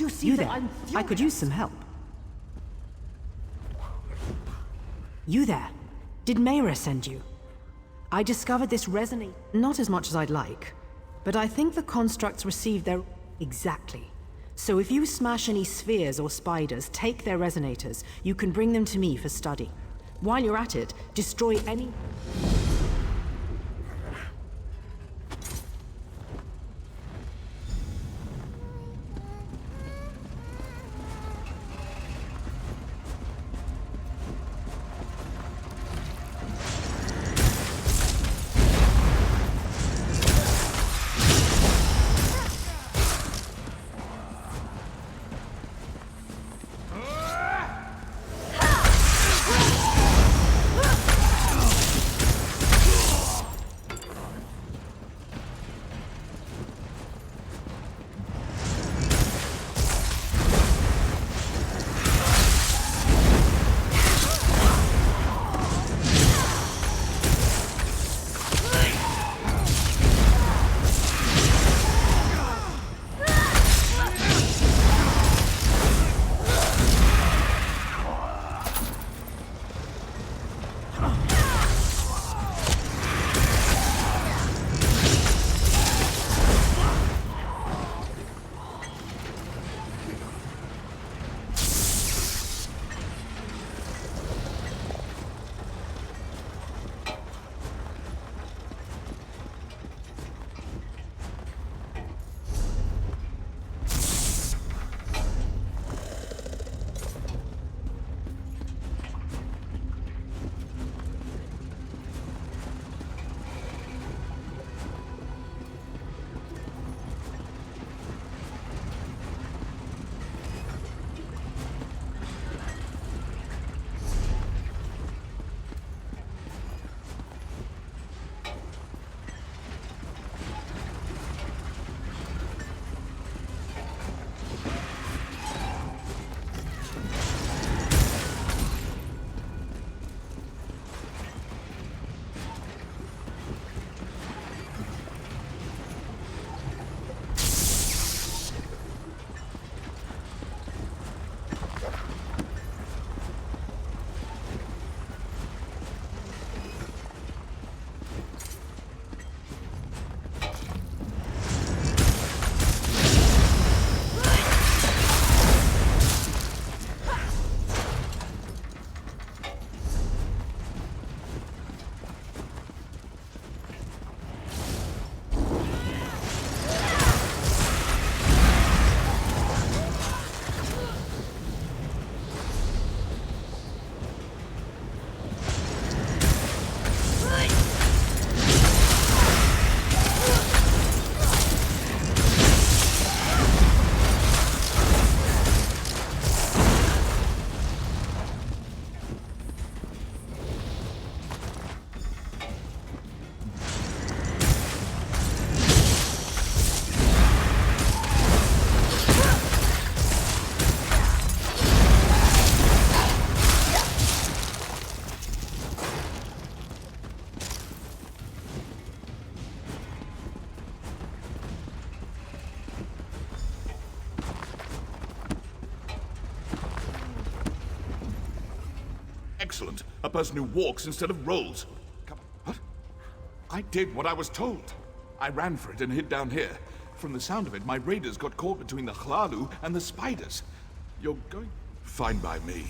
you see You that there. I'm I could use some help. You there. Did Mayra send you? I discovered this resonate. Not as much as I'd like, but I think the constructs received their... Exactly. So if you smash any spheres or spiders, take their resonators, you can bring them to me for study. While you're at it, destroy any... Excellent. A person who walks instead of rolls. Come on. What? I did what I was told. I ran for it and hid down here. From the sound of it, my raiders got caught between the Chlalu and the spiders. You're going... Fine by me.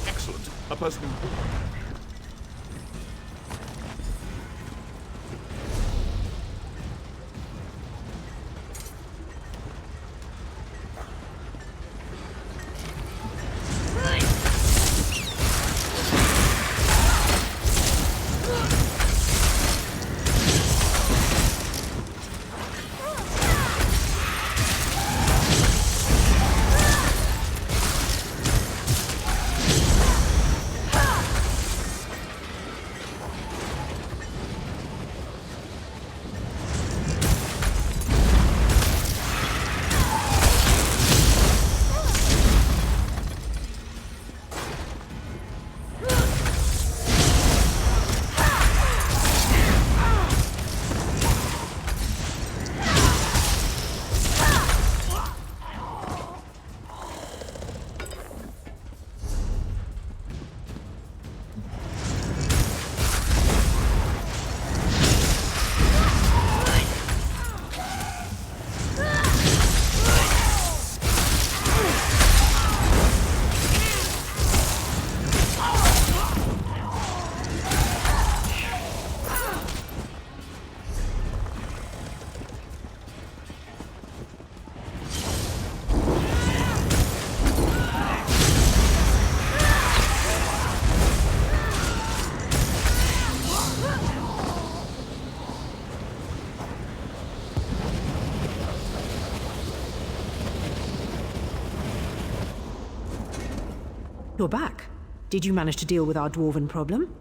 Excellent. A person who... You're back. Did you manage to deal with our dwarven problem?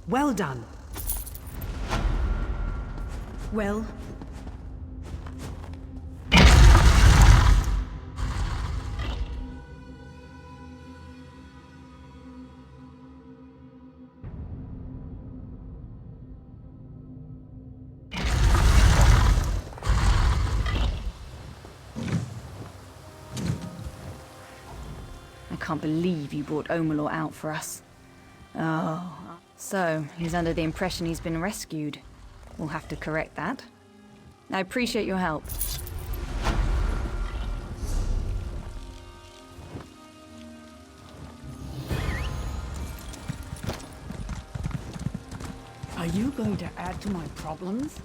Well done. Well... I can't believe you brought Omalor out for us. Oh, so he's under the impression he's been rescued. We'll have to correct that. I appreciate your help. Are you going to add to my problems?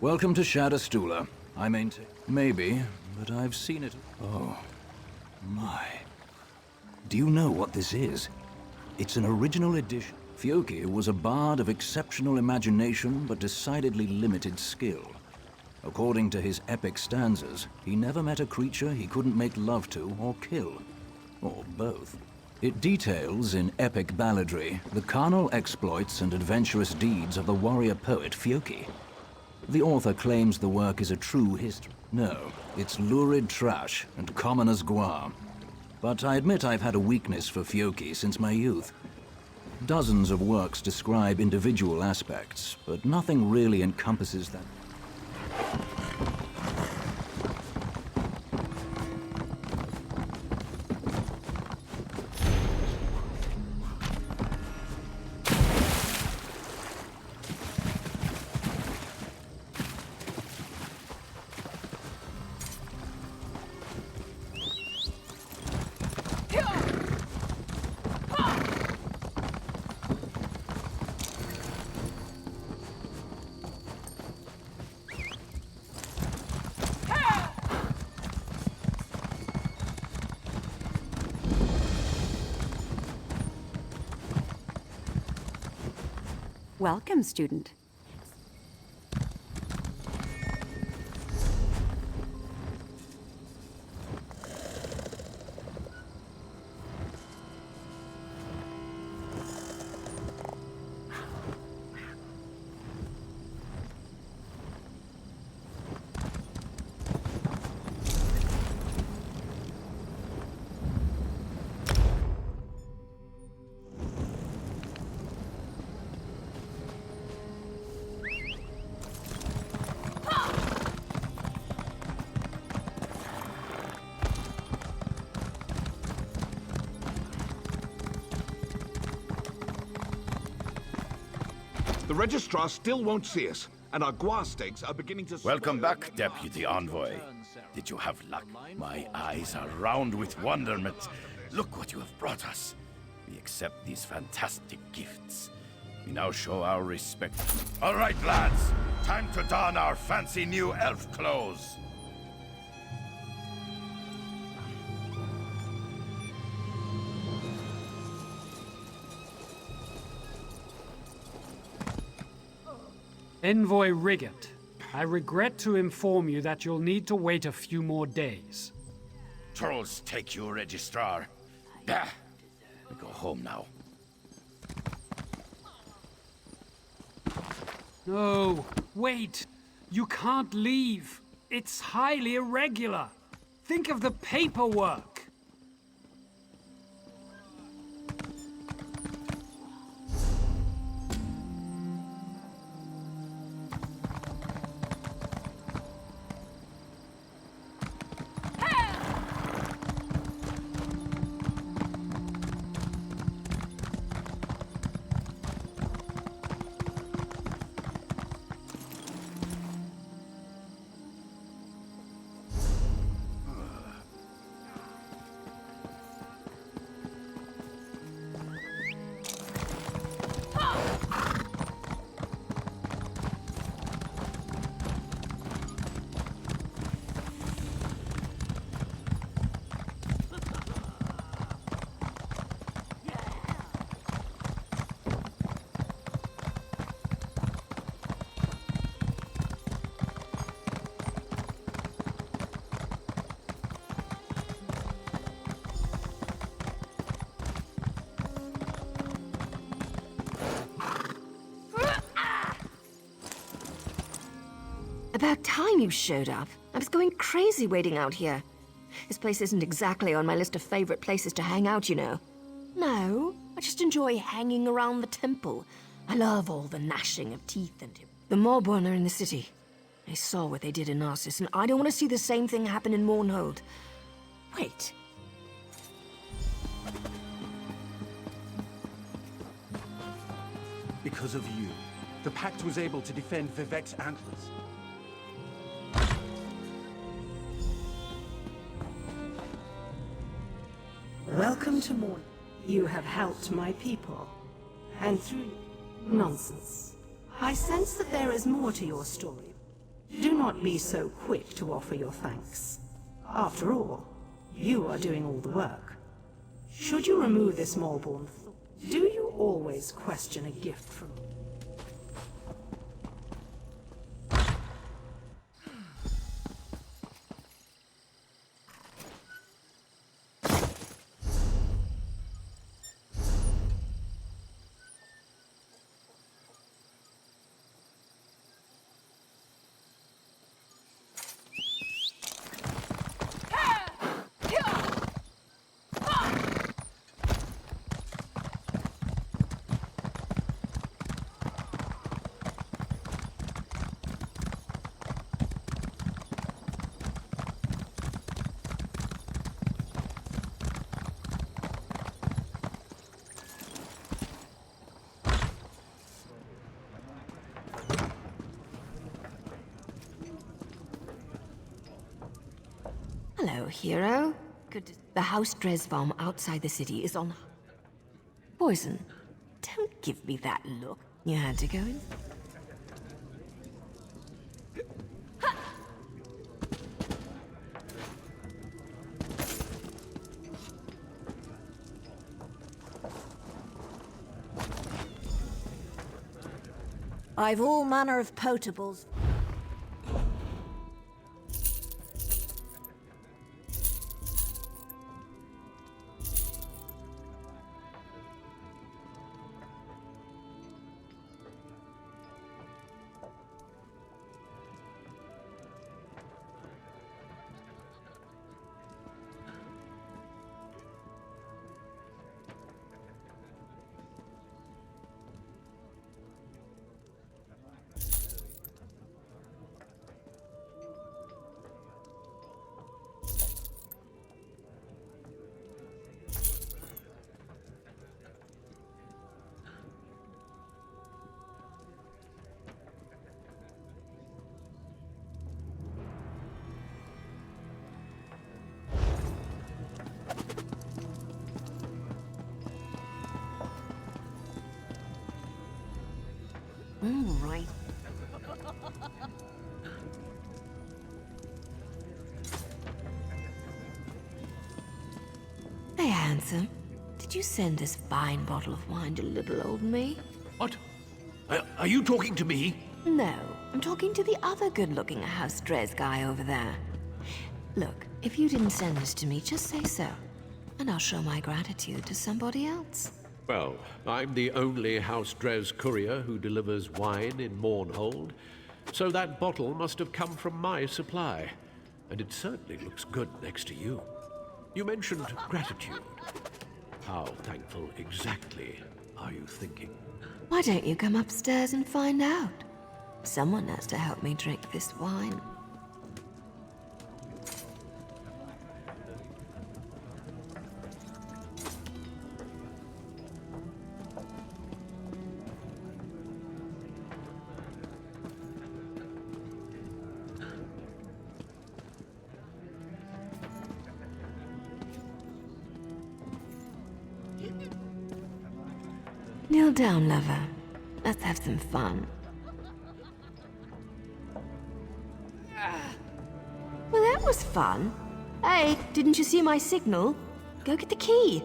Welcome to Shadowstula. I maintain... Maybe, but I've seen it... Oh, my. Do you know what this is? It's an original edition. Fioki was a bard of exceptional imagination, but decidedly limited skill. According to his epic stanzas, he never met a creature he couldn't make love to or kill. Or both. It details in epic balladry the carnal exploits and adventurous deeds of the warrior poet Fioki. The author claims the work is a true history. No, it's lurid trash and common as guar. But I admit I've had a weakness for Fioki since my youth. Dozens of works describe individual aspects, but nothing really encompasses that. Welcome, student. The Registrar still won't see us, and our guar stakes are beginning to... Welcome back, Deputy Envoy. Did you have luck? My eyes are round with wonderment. Look what you have brought us. We accept these fantastic gifts. We now show our respect. All right, lads. Time to don our fancy new elf clothes. Envoy Riggett, I regret to inform you that you'll need to wait a few more days. Trolls take you, Registrar. Bah. We go home now. No, wait! You can't leave! It's highly irregular! Think of the paperwork! About time you showed up. I was going crazy waiting out here. This place isn't exactly on my list of favorite places to hang out, you know. No, I just enjoy hanging around the temple. I love all the gnashing of teeth and... The Morbon are in the city. I saw what they did in Narcissus, and I don't want to see the same thing happen in Mournhold. Wait. Because of you, the Pact was able to defend Vivek's antlers. Welcome to Morn. You have helped my people. And through nonsense. I sense that there is more to your story. Do not be so quick to offer your thanks. After all, you are doing all the work. Should you remove this Morborn, do you always question a gift from... Hello, hero. Good. The house Dresvarm outside the city is on... Poison. Don't give me that look. You had to go in? I've all manner of potables. All right. Hey, handsome. Did you send this fine bottle of wine to little old me? What? Are you talking to me? No, I'm talking to the other good-looking House Dres guy over there. Look, if you didn't send this to me, just say so. And I'll show my gratitude to somebody else. Well, I'm the only House Dres courier who delivers wine in Mournhold, so that bottle must have come from my supply. And it certainly looks good next to you. You mentioned gratitude. How thankful exactly are you thinking? Why don't you come upstairs and find out? Someone has to help me drink this wine. Kneel down, lover. Let's have some fun. Well, that was fun. Hey, didn't you see my signal? Go get the key.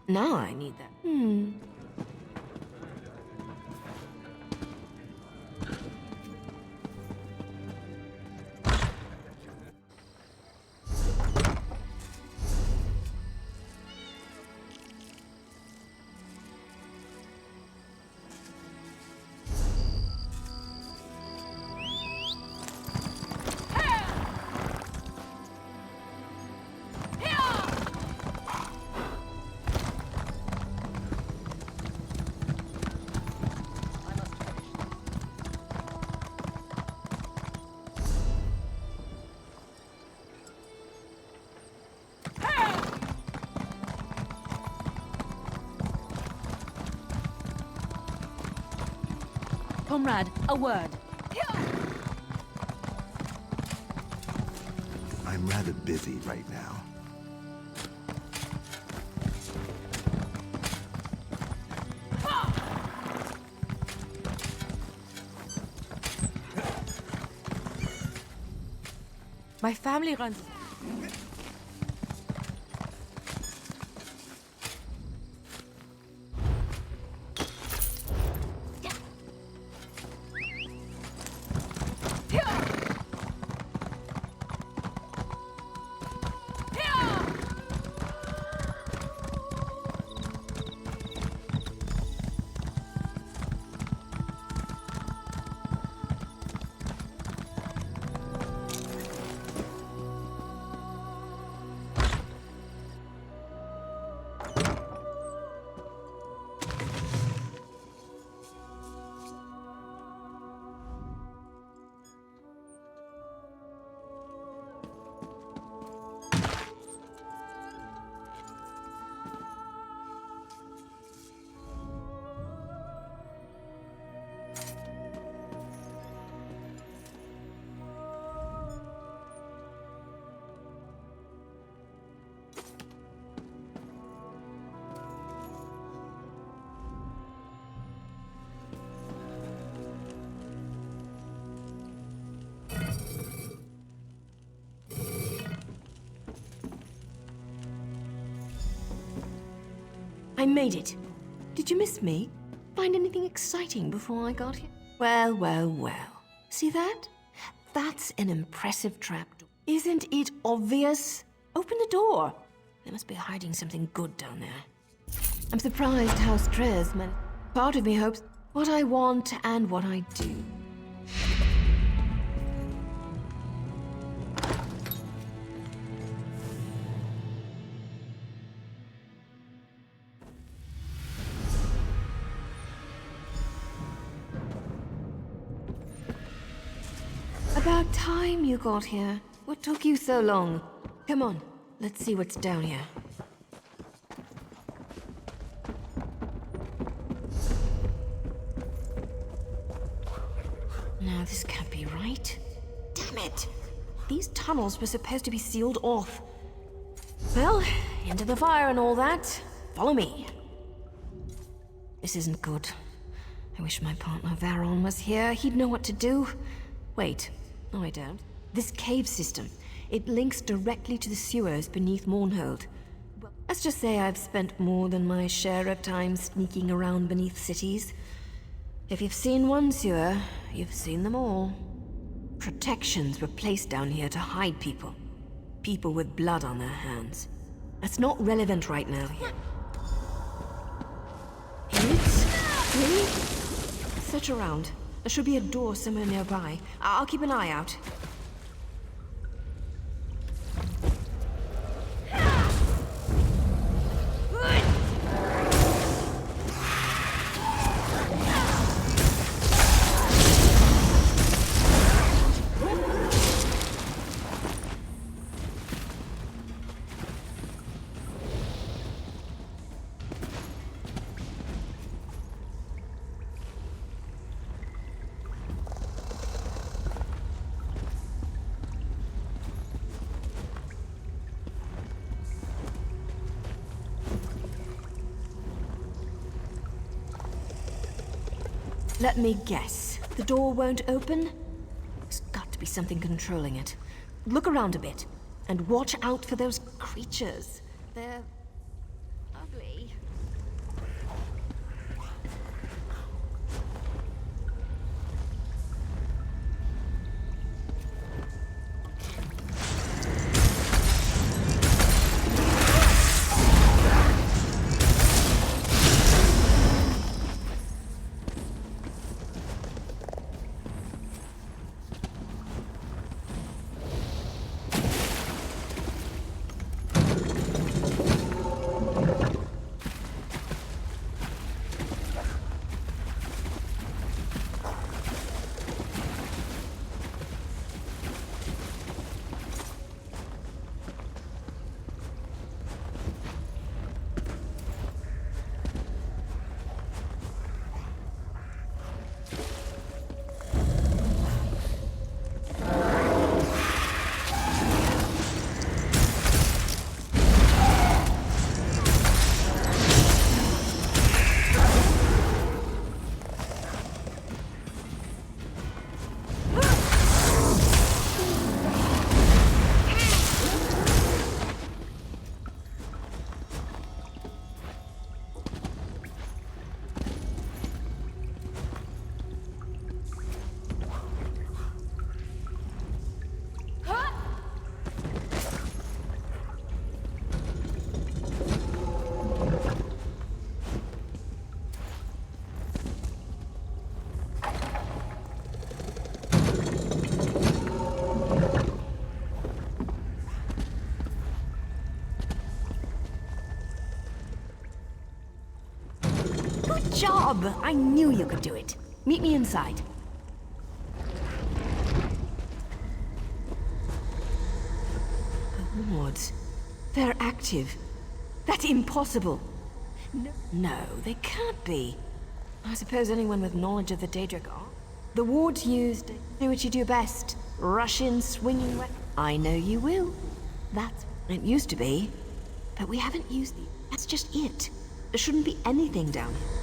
Now I need that. Comrade, a word. I'm rather busy right now. My family runs... I made it. Did you miss me? Find anything exciting before I got here? Well, well, well. See that? That's an impressive trapdoor. Isn't it obvious? Open the door. They must be hiding something good down there. I'm surprised how Strez managed. Part of me hopes what I want and what I do. About time you got here. What took you so long? Come on, let's see what's down here. No, this can't be right. Damn it! These tunnels were supposed to be sealed off. Well, into the fire and all that. Follow me. This isn't good. I wish my partner Varon was here. He'd know what to do. Wait. No, I don't. This cave system, it links directly to the sewers beneath Mournhold. Let's just say I've spent more than my share of time sneaking around beneath cities. If you've seen one sewer, you've seen them all. Protections were placed down here to hide people. People with blood on their hands. That's not relevant right now. Really? Search around. There should be a door somewhere nearby. I'll keep an eye out. Let me guess. The door won't open? There's got to be something controlling it. Look around a bit, and watch out for those creatures. They're ugly. job! I knew you could do it. Meet me inside. The wards. They're active. That's impossible. No, they can't be. I suppose anyone with knowledge of the Daedric are. The wards used. Do what you do best. Rush in, swinging weapon. I know you will. That's what it used to be. But we haven't used the. That's just it. There shouldn't be anything down here.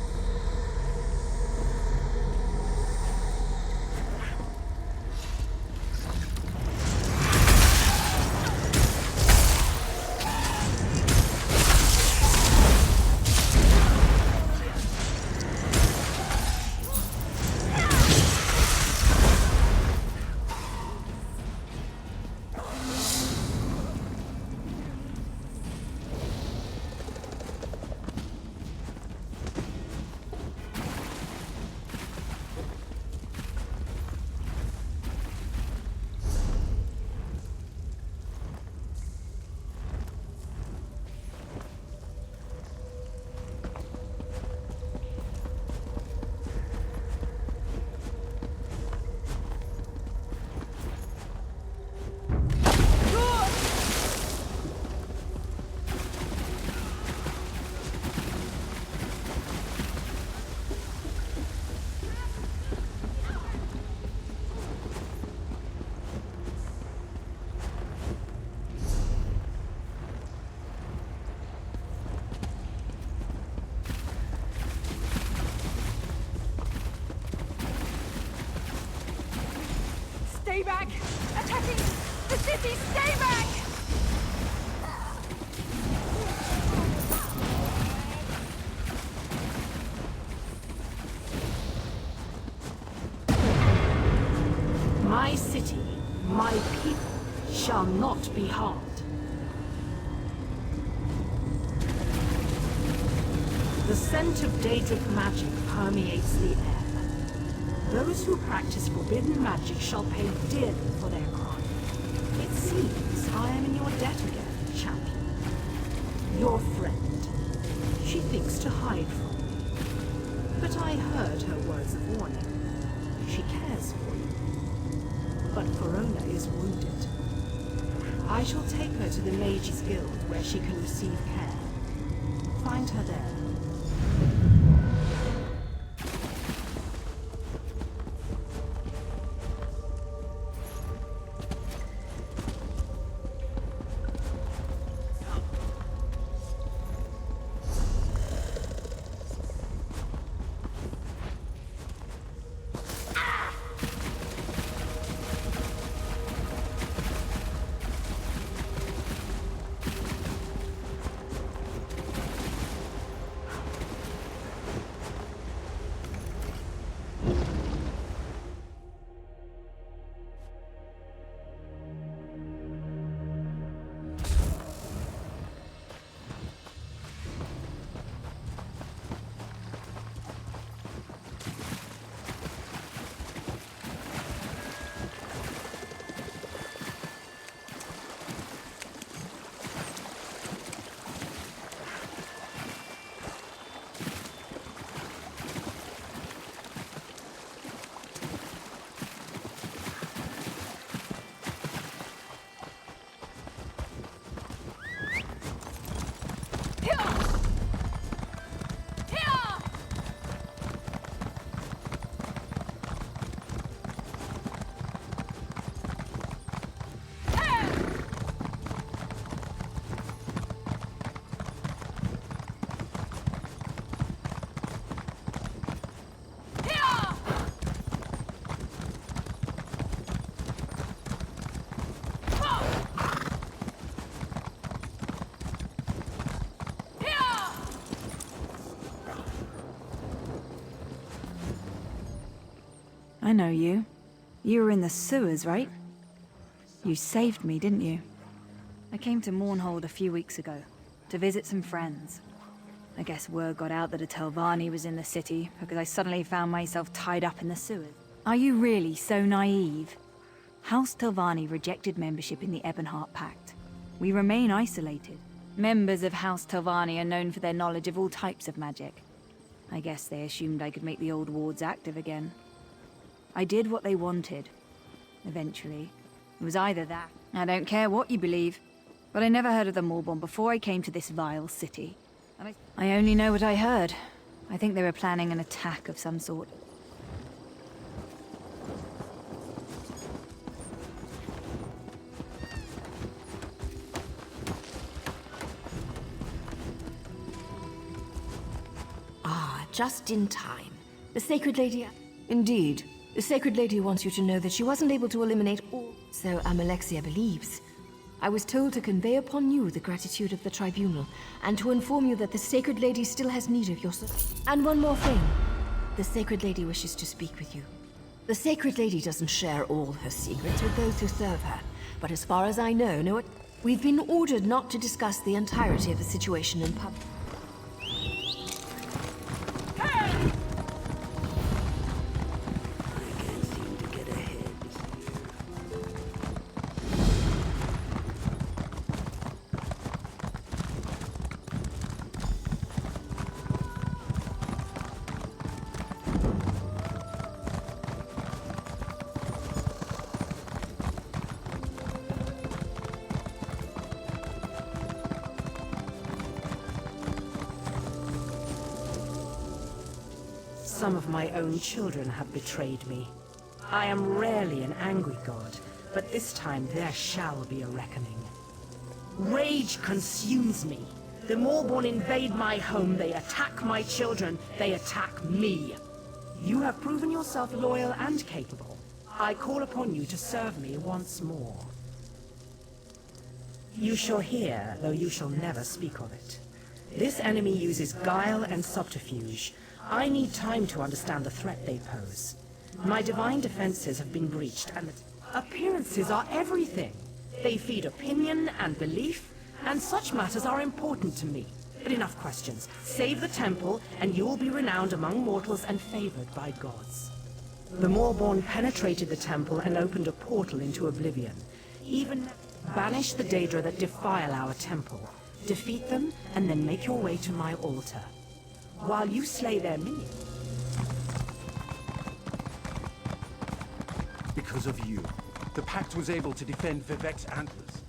Stay back! Attacking the city! Stay back! My city, my people, shall not be harmed. The scent of Daedric magic permeates the air. Those who practice forbidden magic shall pay dearly for their crime. It seems I am in your debt again, champion. Your friend. She thinks to hide from me. But I heard her words of warning. She cares for you. But Corona is wounded. I shall take her to the Mages Guild where she can receive care. Find her there. I know you. You were in the sewers, right? You saved me, didn't you? I came to Mournhold a few weeks ago, to visit some friends. I guess word got out that a Telvanni was in the city, because I suddenly found myself tied up in the sewers. Are you really so naive? House Telvanni rejected membership in the Ebonheart Pact. We remain isolated. Members of House Telvanni are known for their knowledge of all types of magic. I guess they assumed I could make the old wards active again. I did what they wanted. Eventually. It was either that. I don't care what you believe, but I never heard of the Morborn before I came to this vile city. And I only know what I heard. I think they were planning an attack of some sort. Ah, just in time. The Sacred Lady... Indeed. The Sacred Lady wants you to know that she wasn't able to eliminate all... So Amalexia believes. I was told to convey upon you the gratitude of the Tribunal, and to inform you that the Sacred Lady still has need of your support. And one more thing. The Sacred Lady wishes to speak with you. The Sacred Lady doesn't share all her secrets with those who serve her, but as far as I know we've been ordered not to discuss the entirety of the situation in public. Some of my own children have betrayed me. I am rarely an angry god, but this time there shall be a reckoning. Rage consumes me. The Morborn invade my home, they attack my children, they attack me. You have proven yourself loyal and capable. I call upon you to serve me once more. You shall hear, though you shall never speak of it. This enemy uses guile and subterfuge. I need time to understand the threat they pose. My divine defenses have been breached, and appearances are everything. They feed opinion and belief, and such matters are important to me. But enough questions. Save the temple, and you will be renowned among mortals and favored by gods. The Morborn penetrated the temple and opened a portal into oblivion. Even banish the Daedra that defile our temple. Defeat them, and then make your way to my altar. While you slay their minions. Because of you, the Pact was able to defend Vivec's antlers.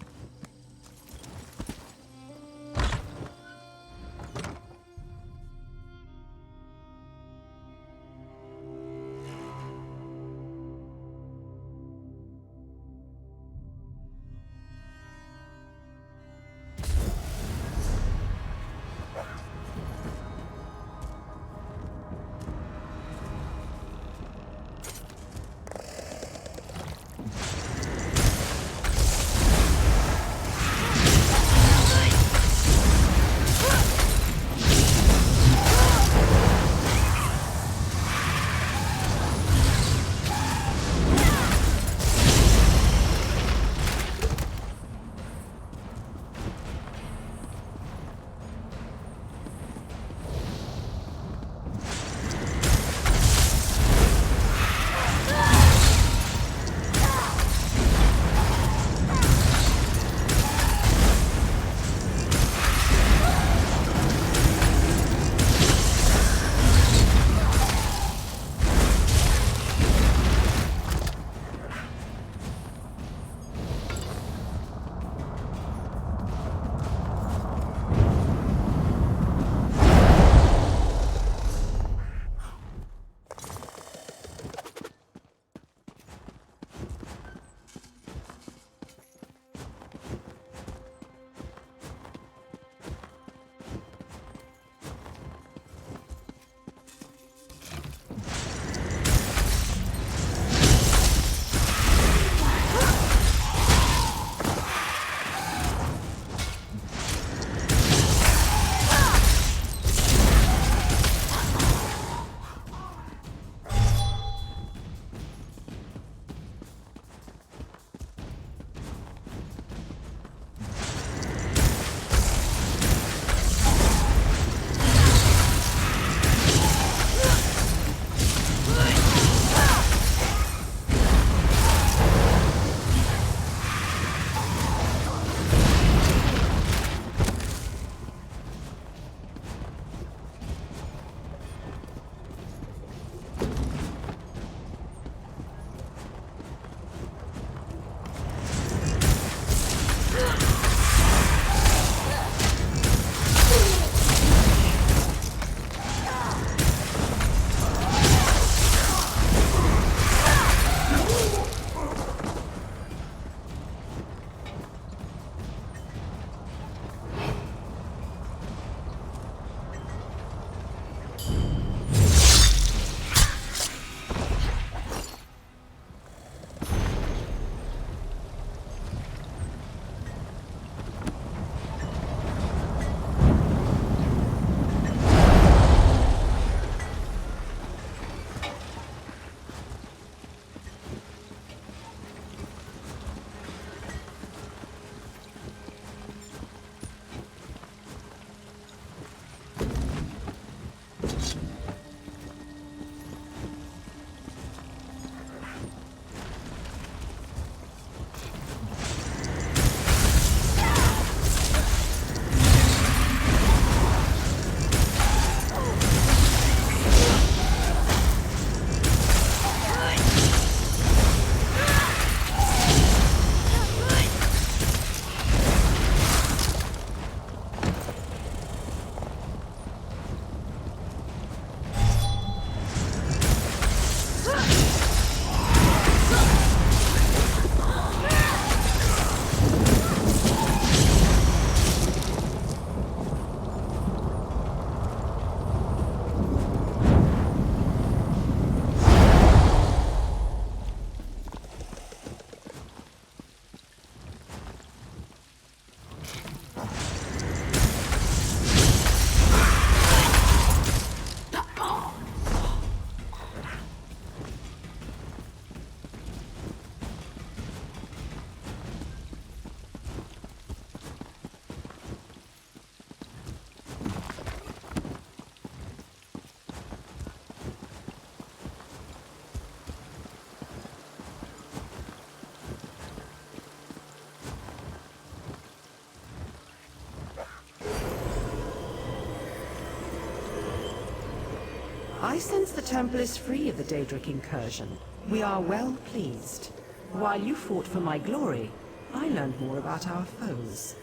I sense the temple is free of the Daedric incursion. We are well pleased. While you fought for my glory, I learned more about our foes.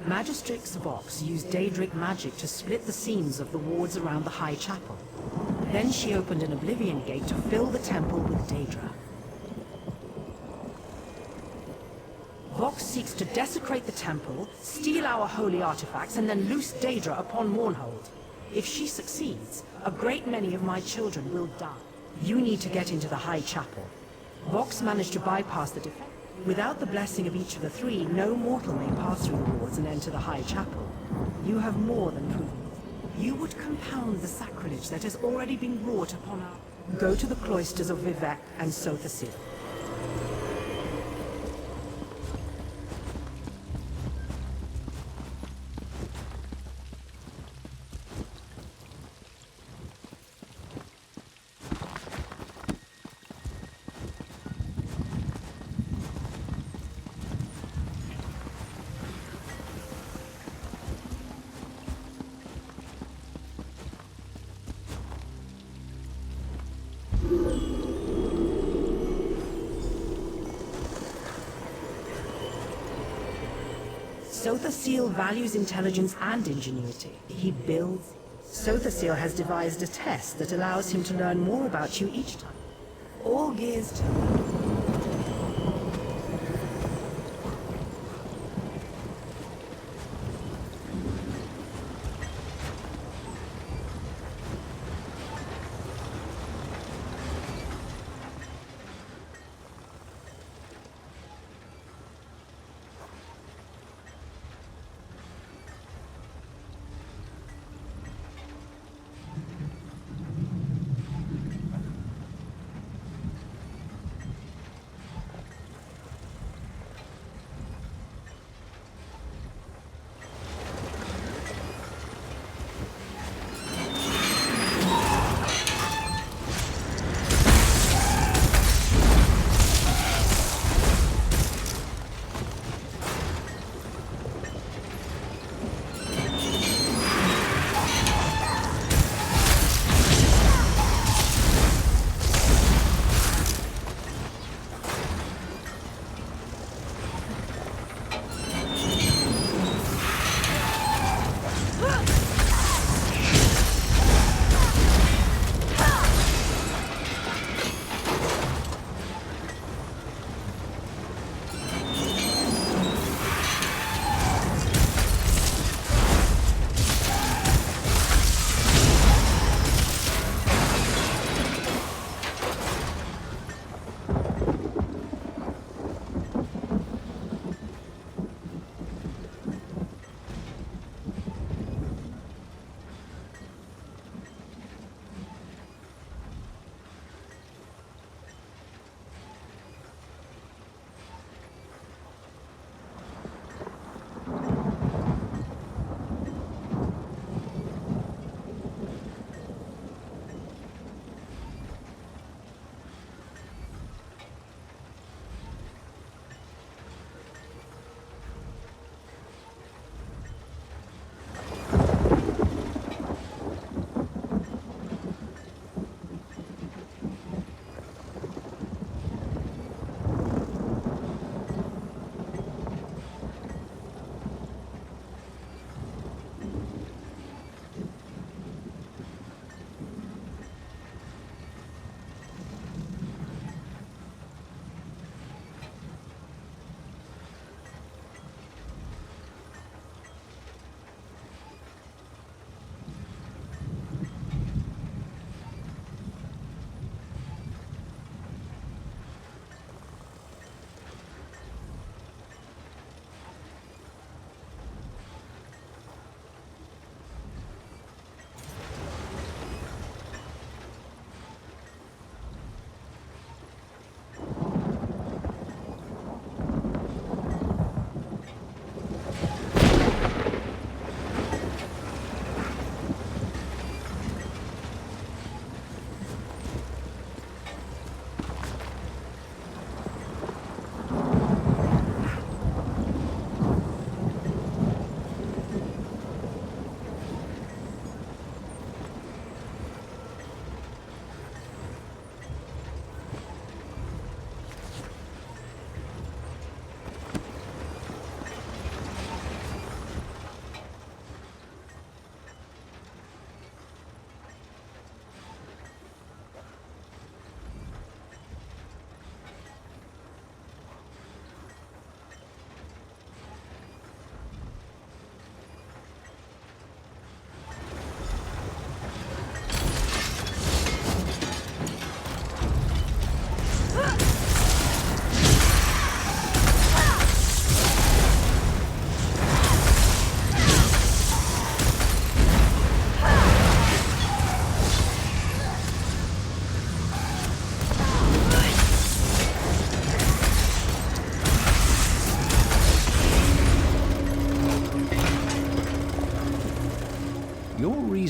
Magistrix Vox used Daedric magic to split the seams of the wards around the High Chapel. Then she opened an Oblivion Gate to fill the temple with Daedra. Vox seeks to desecrate the temple, steal our holy artifacts, and then loose Daedra upon Mournhold. If she succeeds, a great many of my children will die. You need to get into the High Chapel. Vox managed to bypass the defense. Without the blessing of each of the three, no mortal may pass through the wards and enter the High Chapel. You have more than proven. You would compound the sacrilege that has already been wrought upon our... Go to the cloisters of Vivec and Sothasil. Sothasil values intelligence and ingenuity. He builds... Sothasil has devised a test that allows him to learn more about you each time. All gears turn.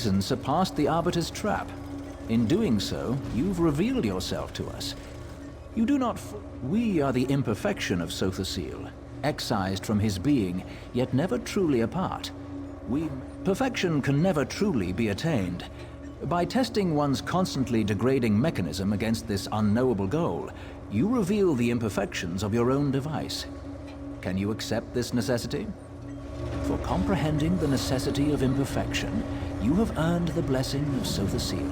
reason surpassed the Arbiter's trap. In doing so, you've revealed yourself to us. You do not... We are the imperfection of Sothasil, excised from his being, yet never truly apart. Perfection can never truly be attained. By testing one's constantly degrading mechanism against this unknowable goal, you reveal the imperfections of your own device. Can you accept this necessity? For comprehending the necessity of imperfection, you have earned the blessing of Sothasil.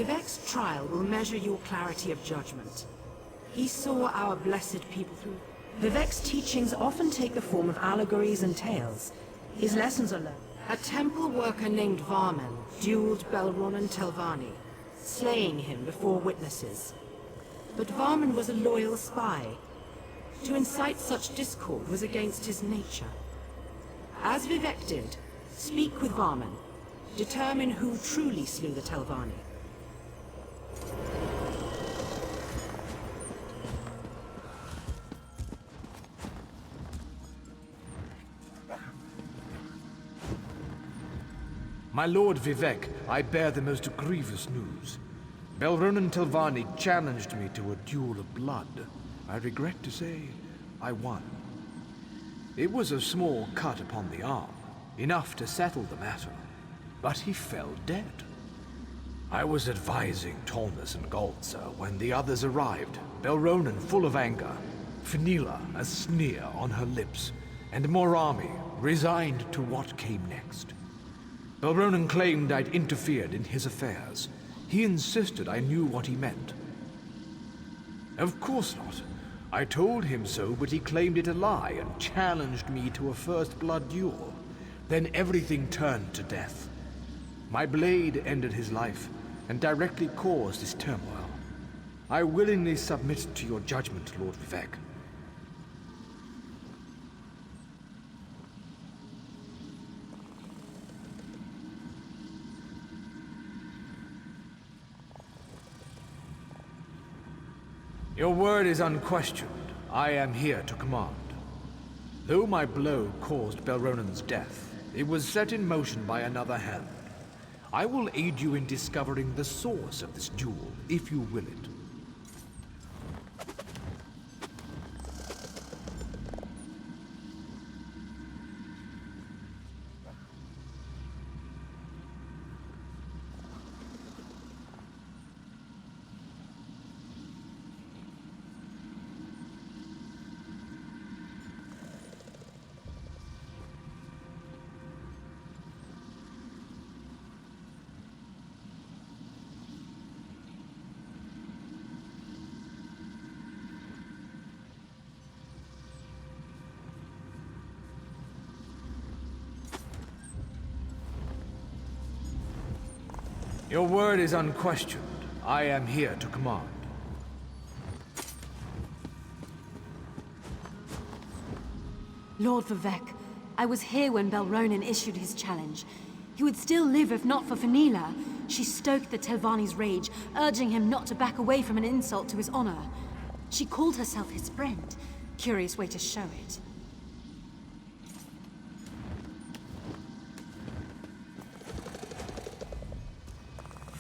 Vivek's trial will measure your clarity of judgment. He saw our blessed people through. Vivek's teachings often take the form of allegories and tales. His lessons are learned. A temple worker named Varman dueled Belronan Telvanni, slaying him before witnesses. But Varman was a loyal spy. To incite such discord was against his nature. As Vivek did, speak with Varman. Determine who truly slew the Telvanni. My lord Vivek, I bear the most grievous news. Belronan Telvanni challenged me to a duel of blood. I regret to say, I won. It was a small cut upon the arm, enough to settle the matter, but he fell dead. I was advising Tolnas and Galtza when the others arrived, Belronan full of anger, Fenila a sneer on her lips, and Morami resigned to what came next. Belronan claimed I'd interfered in his affairs. He insisted I knew what he meant. Of course not. I told him so, but he claimed it a lie and challenged me to a first blood duel. Then everything turned to death. My blade ended his life and directly caused this turmoil. I willingly submit to your judgment, Lord Vivek. Your word is unquestioned. I am here to command. Though my blow caused Belronan's death, it was set in motion by another hand. I will aid you in discovering the source of this duel, if you will it. Your word is unquestioned. I am here to command. Lord Vivek, I was here when Belronan issued his challenge. He would still live if not for Fenila. She stoked the Telvanni's rage, urging him not to back away from an insult to his honor. She called herself his friend. Curious way to show it.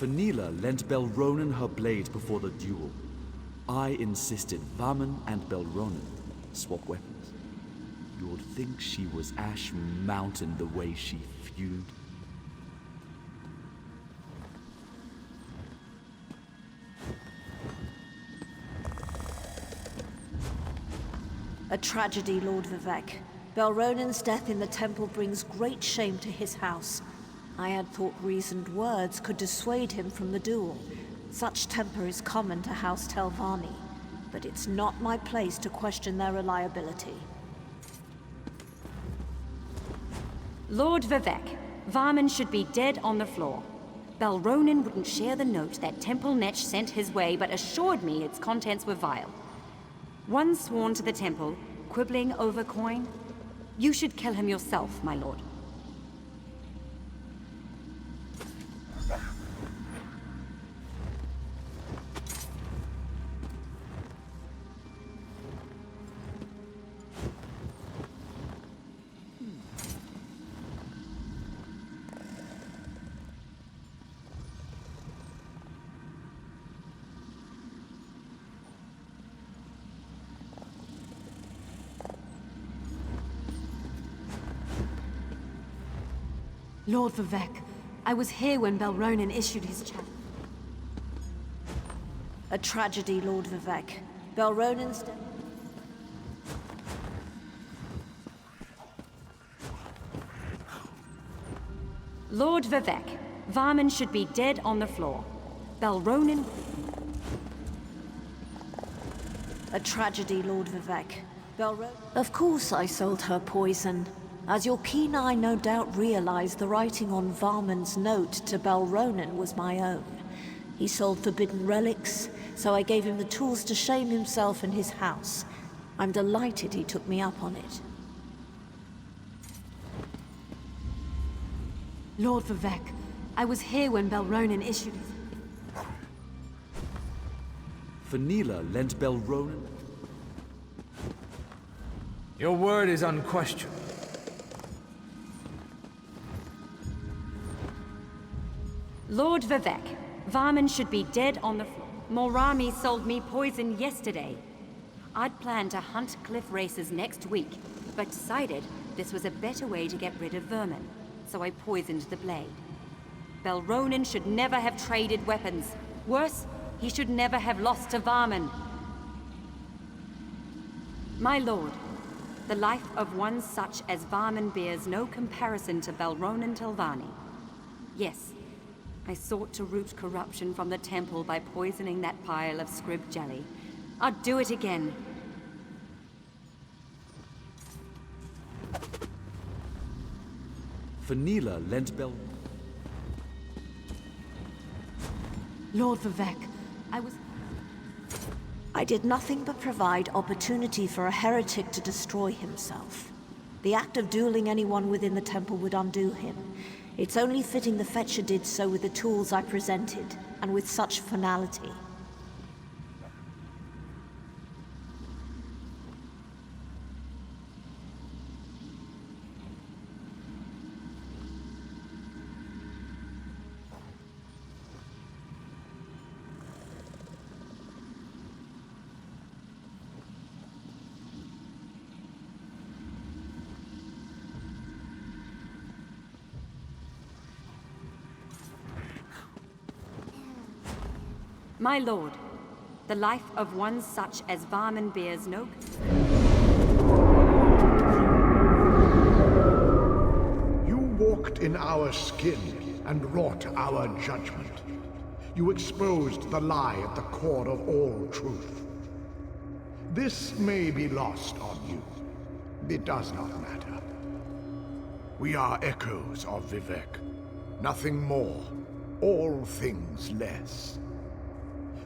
Fenila lent Belronan her blade before the duel. I insisted Varman and Belronan swap weapons. You'd think she was Ash Mountain the way she fumed. A tragedy, Lord Vivek. Belronan's death in the temple brings great shame to his house. I had thought reasoned words could dissuade him from the duel. Such temper is common to House Telvanni, but it's not my place to question their reliability. Lord Vivek, Varman should be dead on the floor. Balronin wouldn't share the note that Temple Netch sent his way, but assured me its contents were vile. One sworn to the temple, quibbling over coin. You should kill him yourself, my lord. Lord Vivek, I was here when Balronin issued his challenge. A tragedy, Lord Vivek. Balronin's death. Lord Vivek, Varman should be dead on the floor. Balronin... A tragedy, Lord Vivek. Of course I sold her poison. As your keen eye no doubt realized, the writing on Varman's note to Balronin was my own. He sold forbidden relics, so I gave him the tools to shame himself and his house. I'm delighted he took me up on it. Lord Vivek, I was here when Balronin issued his... Fenila lent Balronin... Your word is unquestioned. Lord Vivek, Varman should be dead on the floor. Morami sold me poison yesterday. I'd planned to hunt cliff racers next week, but decided this was a better way to get rid of vermin, so I poisoned the blade. Balronin should never have traded weapons. Worse, he should never have lost to Varman. My lord, the life of one such as Varman bears no comparison to Balronin Telvanni. Yes, I sought to root corruption from the temple by poisoning that pile of scrib jelly. I'd do it again. Fenila lent Bel... Lord Vivek, I did nothing but provide opportunity for a heretic to destroy himself. The act of dueling anyone within the temple would undo him. It's only fitting the Fetcher did so with the tools I presented, and with such finality. My lord, the life of one such as Varman bears no... You walked in our skin and wrought our judgment. You exposed the lie at the core of all truth. This may be lost on you. It does not matter. We are echoes of Vivek. Nothing more. All things less.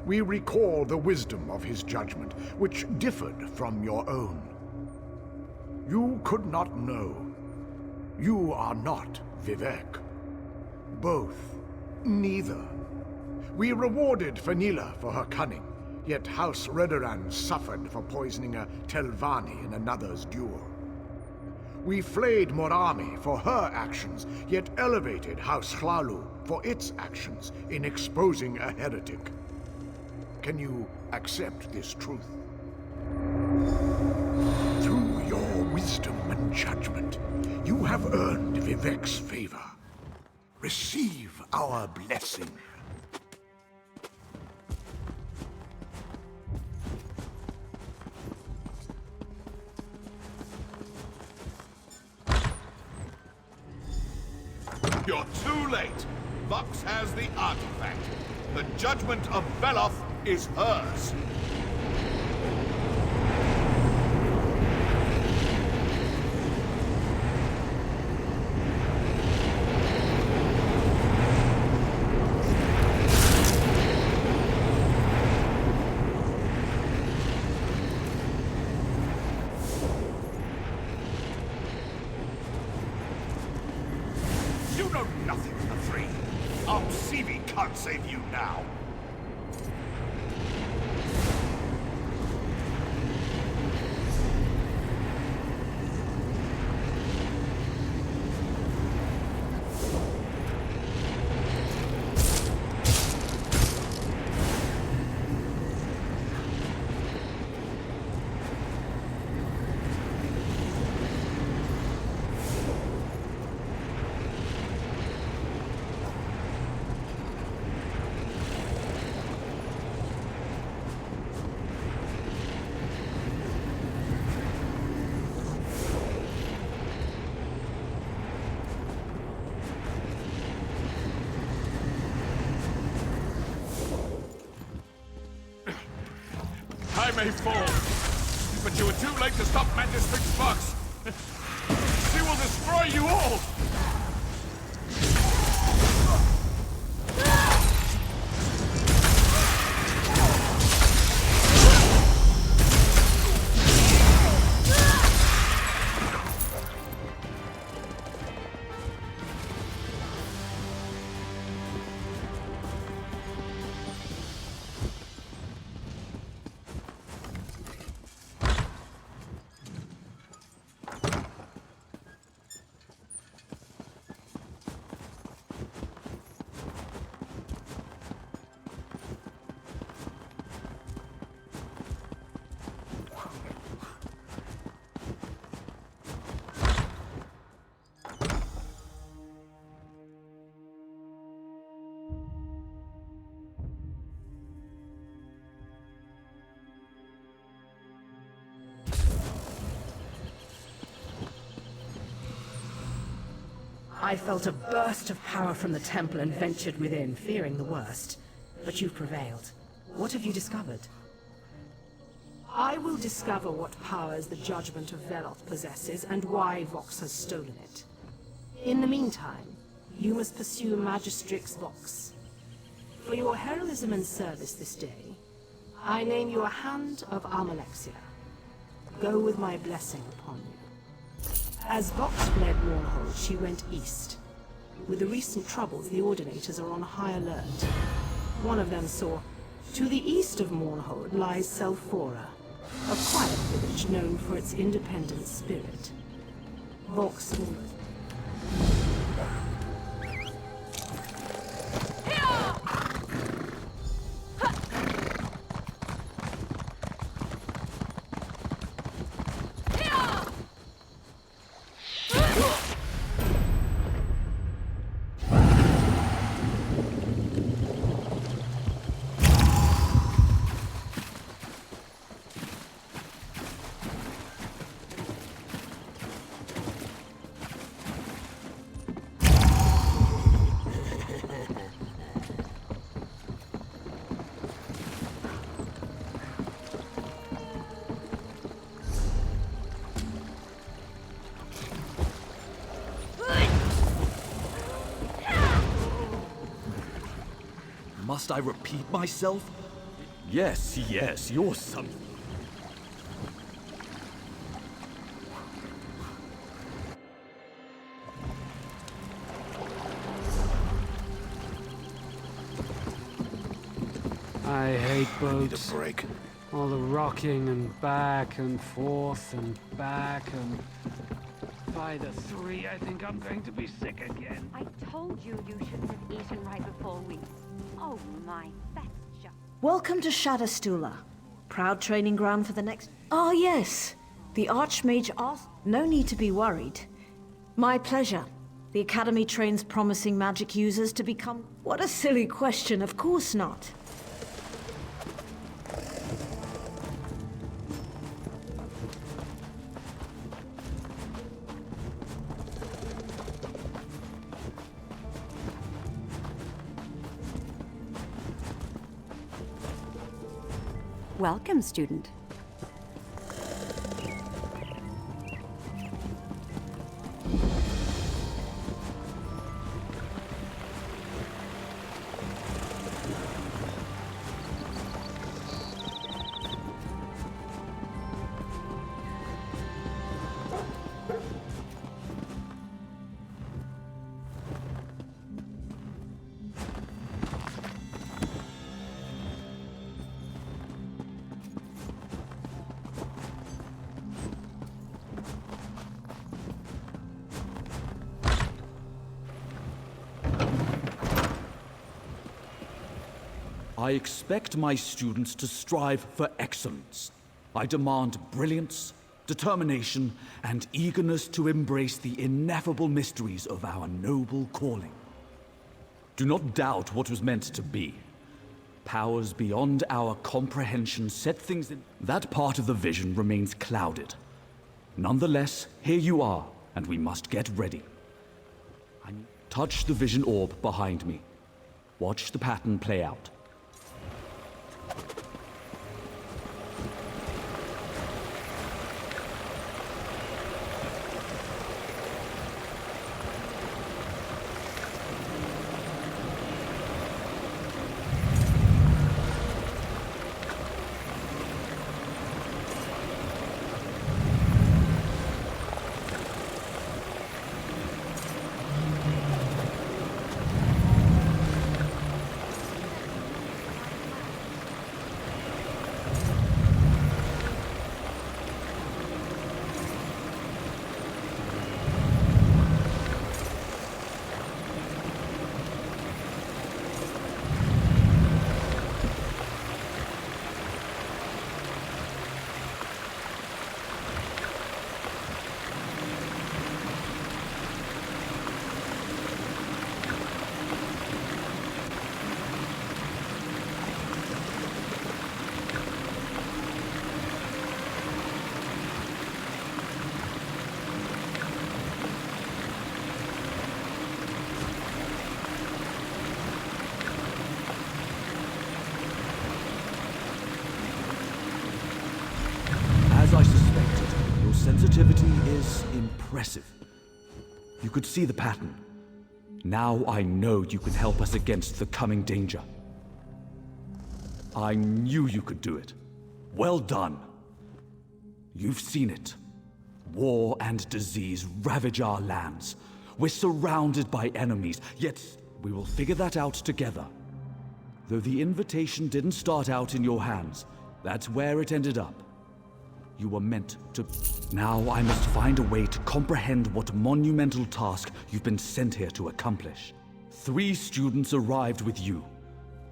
We recall the wisdom of his judgment, which differed from your own. You could not know. You are not Vivek. Both. Neither. We rewarded Fenila for her cunning, yet House Redoran suffered for poisoning a Telvanni in another's duel. We flayed Morami for her actions, yet elevated House Hlalu for its actions in exposing a heretic. Can you accept this truth? Through your wisdom and judgment, you have earned Vivek's favor. Receive our blessing. You're too late. Vox has the artifact. The judgment of Veloth is hers. can't save you now. I may fall, but you were too late to stop Magistrate Fox. She will destroy you all! I felt a burst of power from the temple and ventured within, fearing the worst. But you've prevailed. What have you discovered? I will discover what powers the judgment of Veloth possesses and why Vox has stolen it. In the meantime, you must pursue Magistrix Vox. For your heroism and service this day, I name you a Hand of Almalexia. Go with my blessing upon you. As Vox fled Mournhold, she went east. With the recent troubles, the Ordinators are on high alert. One of them saw, to the east of Mournhold lies Selphora, a quiet village known for its independent spirit. Vox will... Must I repeat myself? Yes, yes, you're some... I hate boats. Need a break. All the rocking and back and forth and back and... By the 3, I think I'm going to be sick again. I told you you shouldn't have eaten right before we... Oh my, that's just... Welcome to Shadowstula. Proud training ground for the next... Ah, yes. The Archmage Arth... No need to be worried. My pleasure. The Academy trains promising magic users to become... What a silly question, of course not. Welcome, student. I expect my students to strive for excellence. I demand brilliance, determination, and eagerness to embrace the ineffable mysteries of our noble calling. Do not doubt what was meant to be. Powers beyond our comprehension set things in... That part of the vision remains clouded. Nonetheless, here you are, and we must get ready. Touch the vision orb behind me. Watch the pattern play out. As I suspected, your sensitivity is impressive. You could see the pattern. Now I know you can help us against the coming danger. I knew you could do it. Well done. You've seen it. War and disease ravage our lands. We're surrounded by enemies, yet we will figure that out together. Though the invitation didn't start out in your hands, that's where it ended up. You were meant to... Now I must find a way to comprehend what monumental task you've been sent here to accomplish. 3 students arrived with you.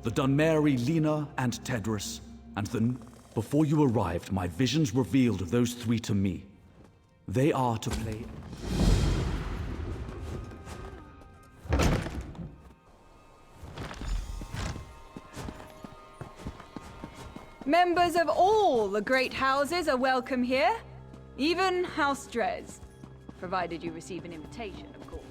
The Dunmeri, Lena, and Tedros, and then, before you arrived, my visions revealed those 3 to me. They are to play... Members of all the great houses are welcome here, even House Drez, provided you receive an invitation, of course.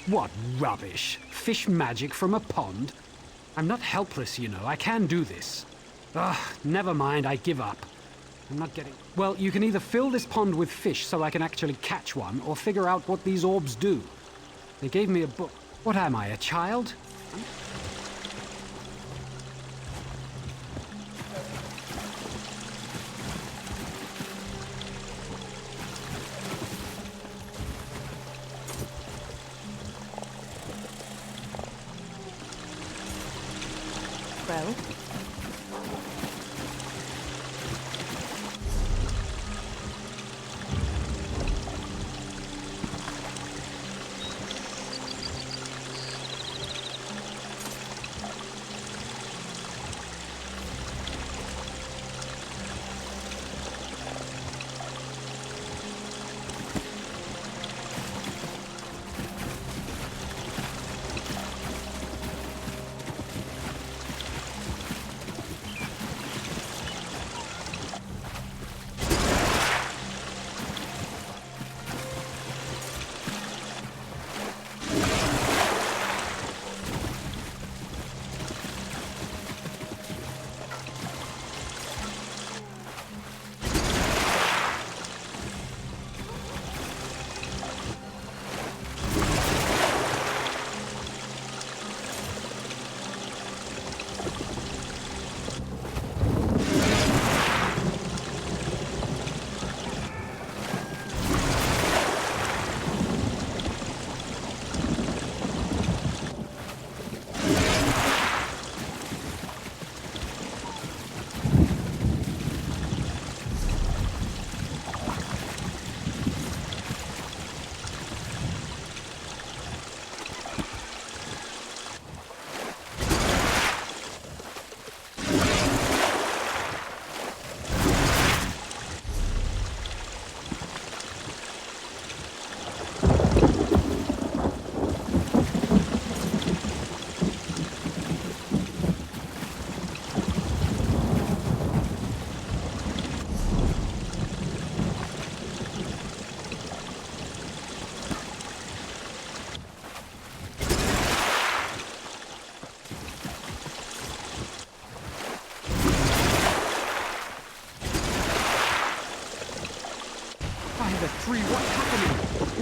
What rubbish! Fish magic from a pond? I'm not helpless, you know. I can do this. Ugh, never mind, I give up. I'm not getting... Well, you can either fill this pond with fish so I can actually catch one, or figure out what these orbs do. They gave me a book. What am I, a child? Well?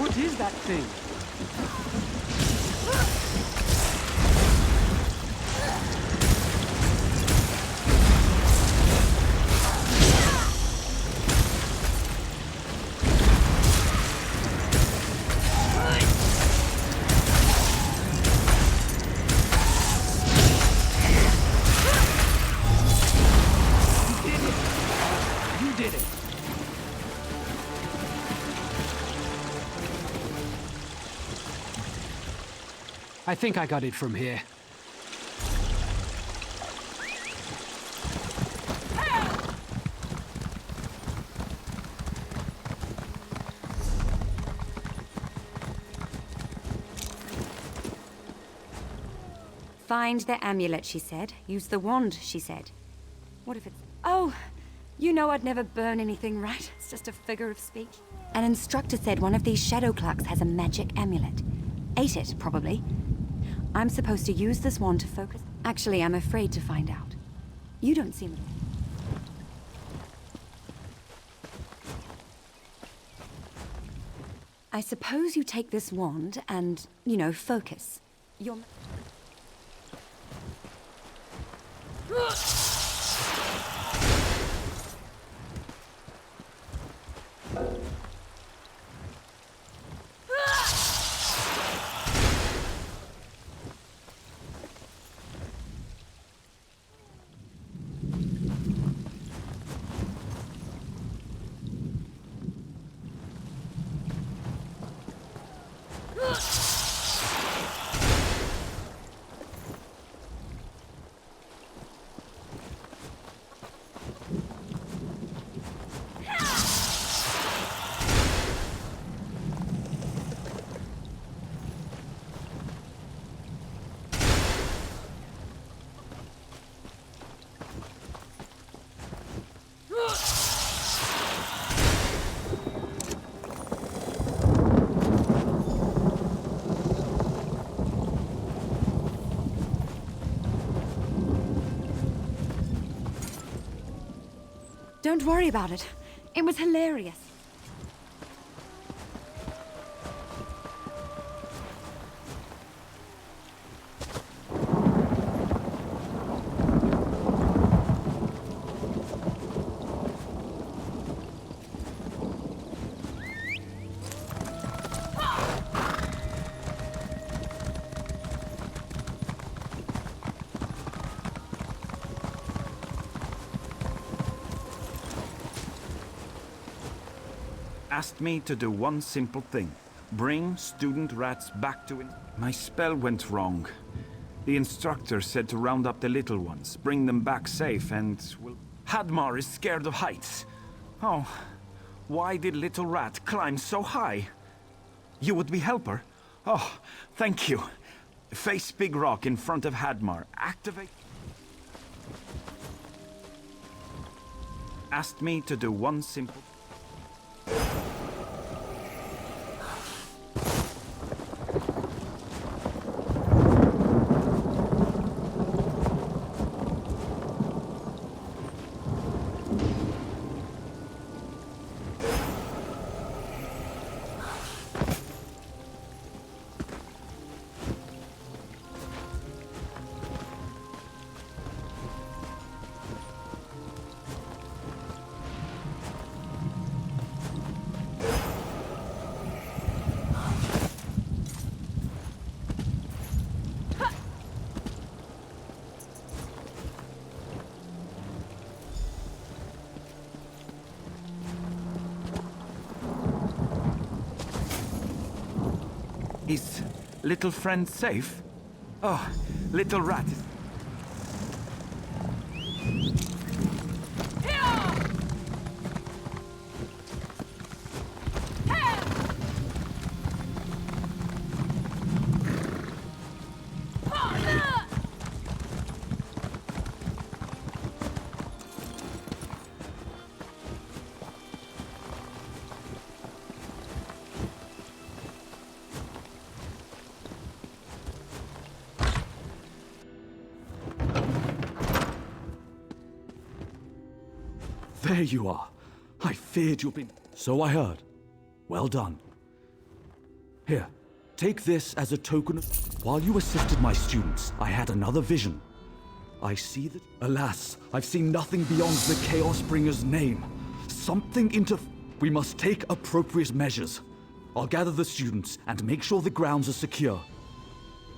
What is that thing? You did it! I think I got it from here. Find the amulet, she said. Use the wand, she said. What if it's... Oh, you know I'd never burn anything, right? It's just a figure of speech. An instructor said one of these shadow clerks has a magic amulet. Ate it, probably. I'm supposed to use this wand to focus. Actually, I'm afraid to find out. You don't seem... I suppose you take this wand and, you know, focus. You're... Don't worry about it. It was hilarious. Asked me to do one simple thing. Bring student rats back to it. My spell went wrong. The instructor said to round up the little ones, bring them back safe, and... well, Hadmar is scared of heights. Oh, why did little rat climb so high? You would be helper? Oh, thank you. Face big rock in front of Hadmar. Activate... Asked me to do one simple... Is little friend safe? Oh, little rat is... There you are. I feared you'd been... So I heard. Well done. Here, take this as a token of... While you assisted my students, I had another vision. I see that... Alas, I've seen nothing beyond the Chaos Bringer's name. Something We must take appropriate measures. I'll gather the students and make sure the grounds are secure.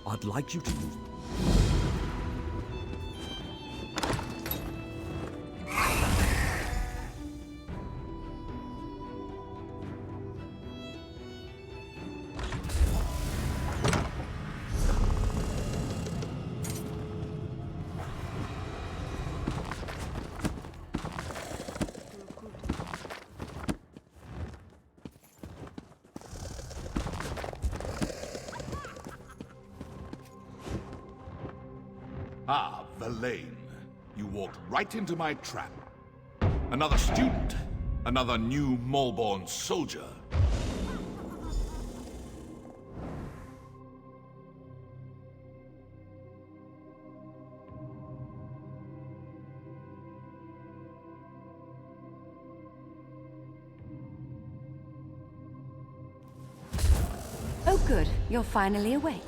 I'd like you to... Ah, Verlaine. You walked right into my trap. Another student. Another new Malborn soldier. Oh good, you're finally awake.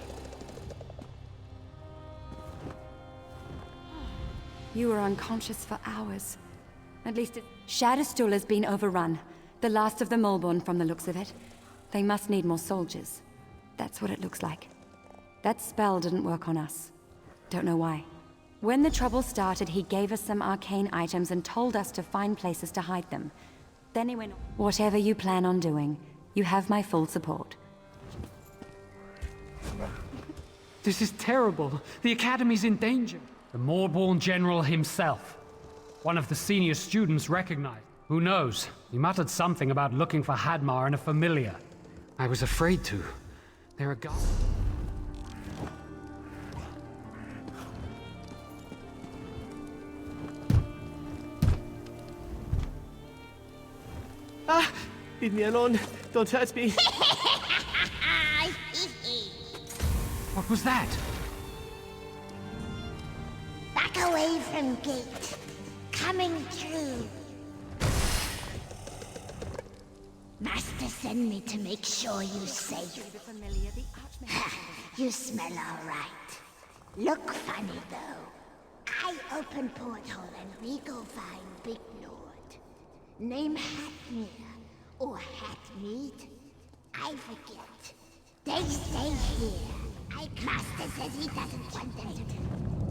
You were unconscious for hours. At least Shadowstool has been overrun. The last of the Malborn from the looks of it. They must need more soldiers. That's what it looks like. That spell didn't work on us. Don't know why. When the trouble started, he gave us some arcane items and told us to find places to hide them. Then he went... Whatever you plan on doing, you have my full support. This is terrible. The Academy's in danger. The Malborn General himself. One of the senior students recognized. Who knows? He muttered something about looking for Hadmar and a familiar. I was afraid to. There are guards. Ah! Leave me alone. Don't hurt me. What was that? Back away from gate. Coming through. Master sent me to make sure you're safe. You smell all right. Look funny though. I open portal and we go find Big Lord. Name Hatmir or Hatmead. I forget. They stay here. Master says he doesn't want them to.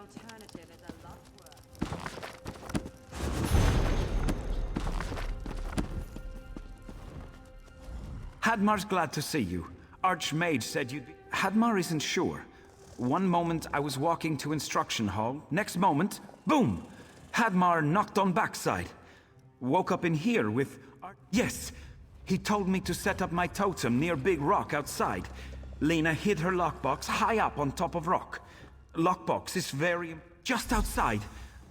alternative is a lot worse. Hadmar's glad to see you. Archmage said you'd be... Hadmar isn't sure. One moment I was walking to instruction hall, next moment, boom! Hadmar knocked on backside. Woke up in here with... Yes! He told me to set up my totem near big rock outside. Lena hid her lockbox high up on top of rock. Lockbox is very... just outside.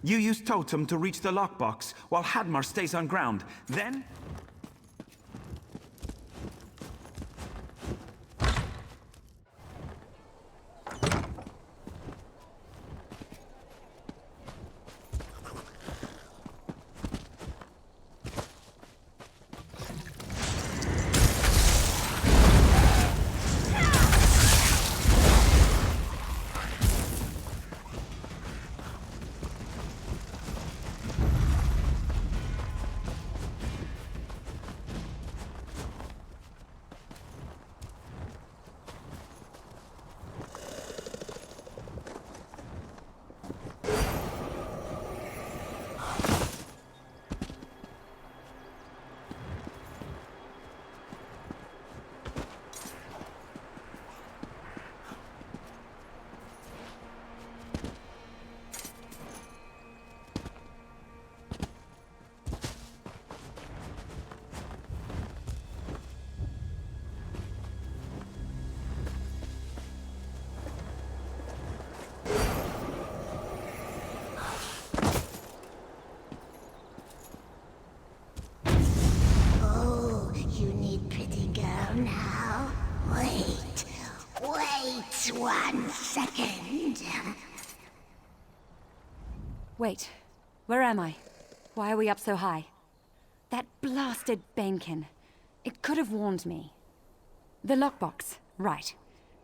You use totem to reach the lockbox, while Hadmar stays on ground. Then... now. Wait 1 second. Wait, where am I? Why are we up so high? That blasted Banekin. It could have warned me. The lockbox, right.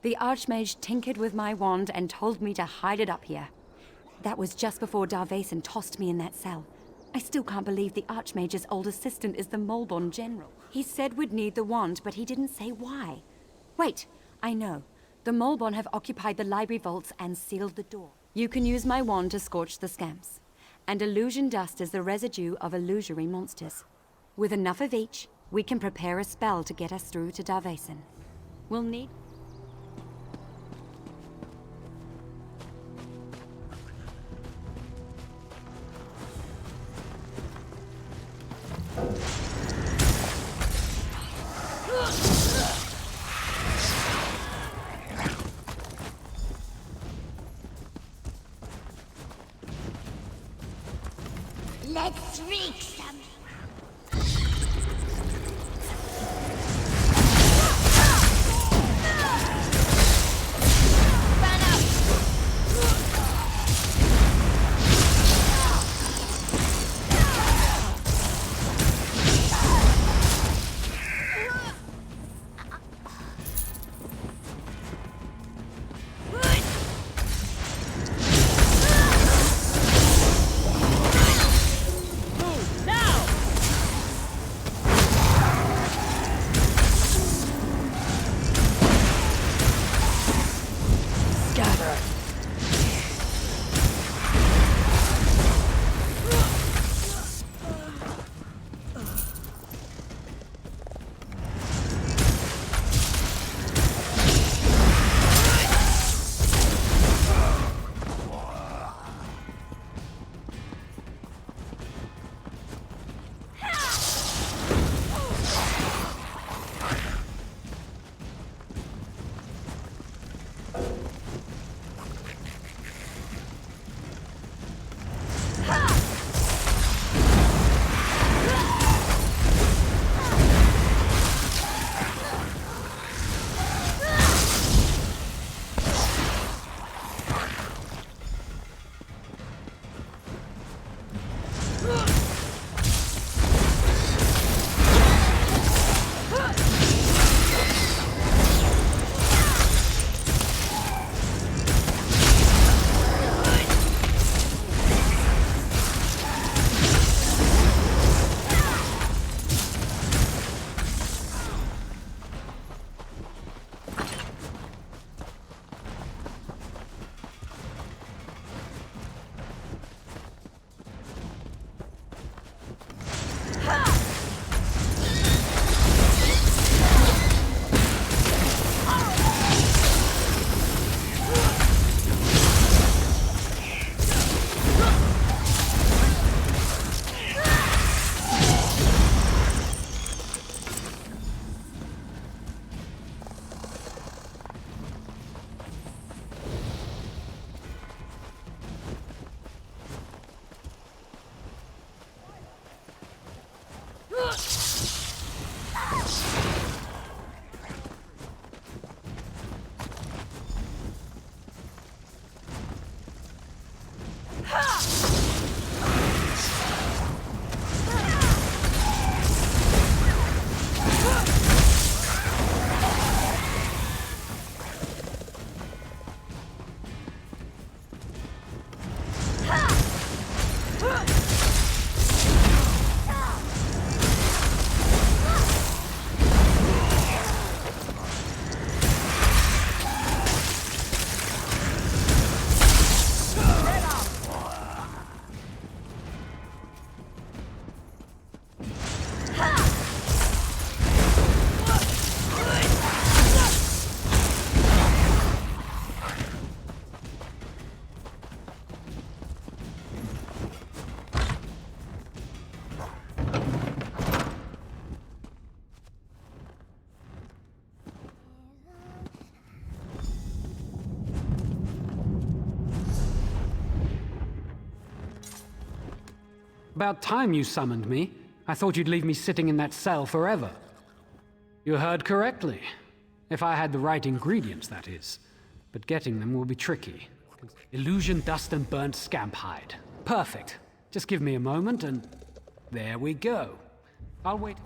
The Archmage tinkered with my wand and told me to hide it up here. That was just before Darvason tossed me in that cell. I still can't believe the Archmage's old assistant is the Molborn General. He said we'd need the wand, but he didn't say why. Wait, I know. The Molborn have occupied the library vaults and sealed the door. You can use my wand to scorch the scamps. And illusion dust is the residue of illusory monsters. With enough of each, we can prepare a spell to get us through to Darvason. We'll need... Let's wreak some. Now! About time you summoned me. I thought you'd leave me sitting in that cell forever. You heard correctly. If I had the right ingredients, that is. But getting them will be tricky. Illusion, dust, and burnt scamp hide. Perfect. Just give me a moment and... there we go. I'll wait.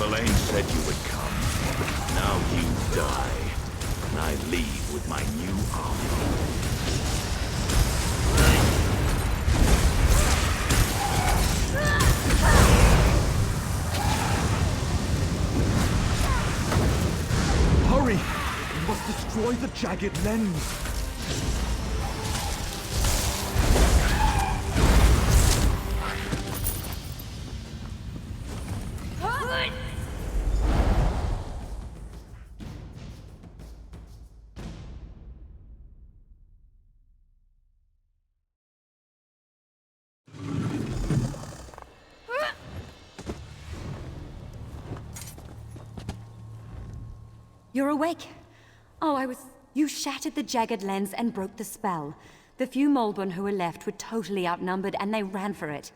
Verlaine said you would come. Now you die. And I leave with my new armor. Hurry! We must destroy the jagged lens! You're awake. Oh, You shattered the jagged lens and broke the spell. The few Molburn who were left were totally outnumbered, and they ran for it.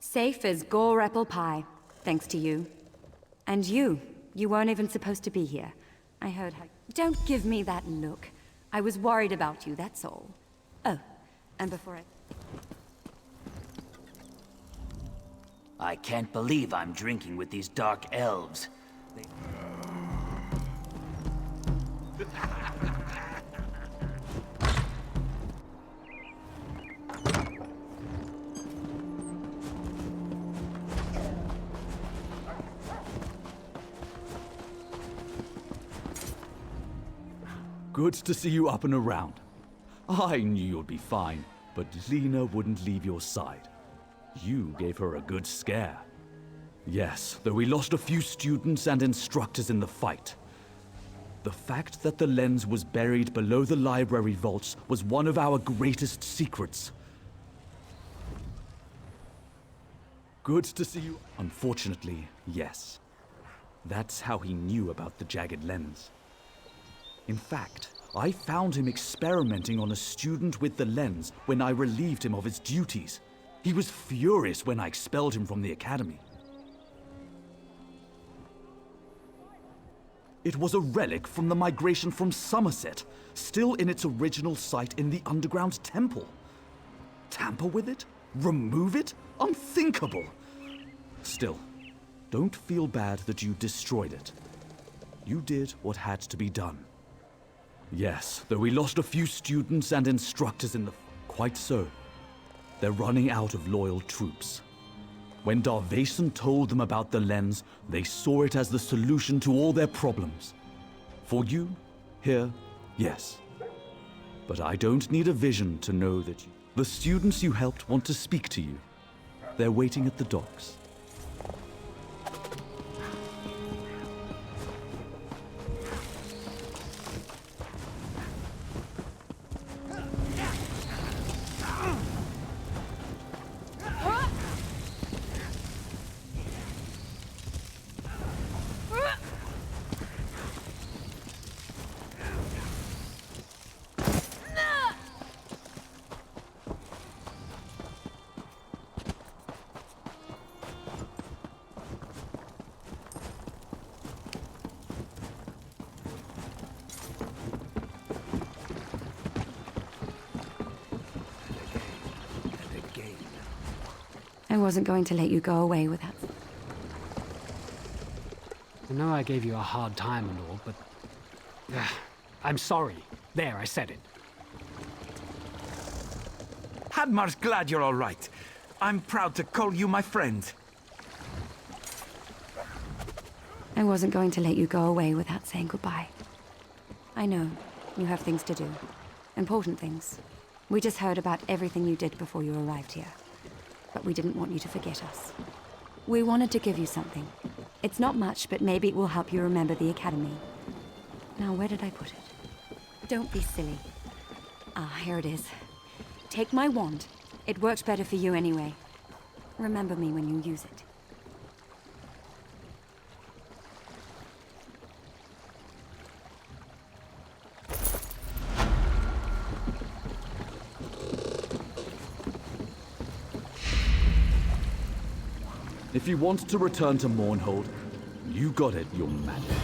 Safe as gore apple pie, thanks to you. And you weren't even supposed to be here. I heard how... Don't give me that look. I was worried about you, that's all. Oh, and before I can't believe I'm drinking with these dark elves. Good to see you up and around. I knew you'd be fine, but Lena wouldn't leave your side. You gave her a good scare. Yes, though we lost a few students and instructors in the fight. The fact that the lens was buried below the library vaults was one of our greatest secrets. Good to see you. Unfortunately, yes. That's how he knew about the jagged lens. In fact, I found him experimenting on a student with the lens when I relieved him of his duties. He was furious when I expelled him from the academy. It was a relic from the migration from Somerset, still in its original site in the underground temple. Tamper with it? Remove it? Unthinkable! Still, Don't feel bad that you destroyed it. You did what had to be done. Yes, though we lost a few students and instructors in the... Quite so. They're running out of loyal troops. When Darvason told them about the lens, they saw it as the solution to all their problems. For you, here, yes. But I don't need a vision to know that you... The students you helped want to speak to you. They're waiting at the docks. I wasn't going to let you go away without... I know I gave you a hard time and all, but... I'm sorry. There, I said it. Hadmar's glad you're all right. I'm proud to call you my friend. I wasn't going to let you go away without saying goodbye. I know. You have things to do. Important things. We just heard about everything you did before you arrived here. But we didn't want you to forget us. We wanted to give you something. It's not much, but maybe it will help you remember the Academy. Now, where did I put it? Don't be silly. Ah, here it is. Take my wand. It works better for you anyway. Remember me when you use it. If you want to return to Mournhold, you got it, your magic.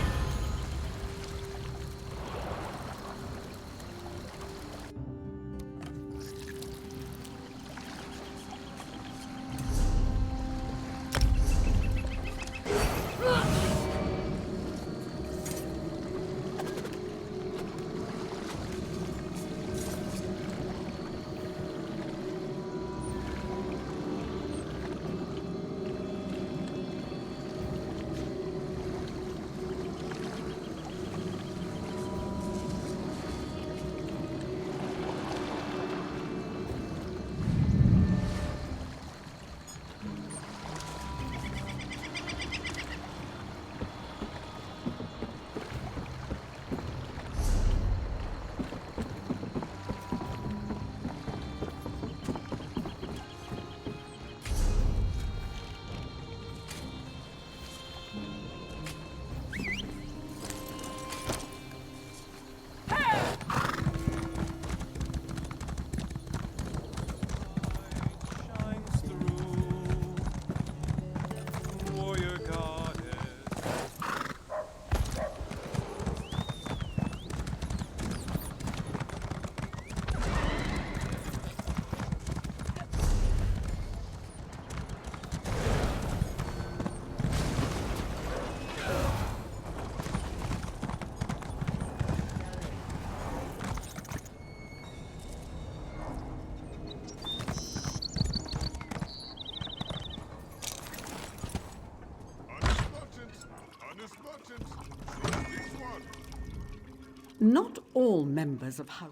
Not all members of House.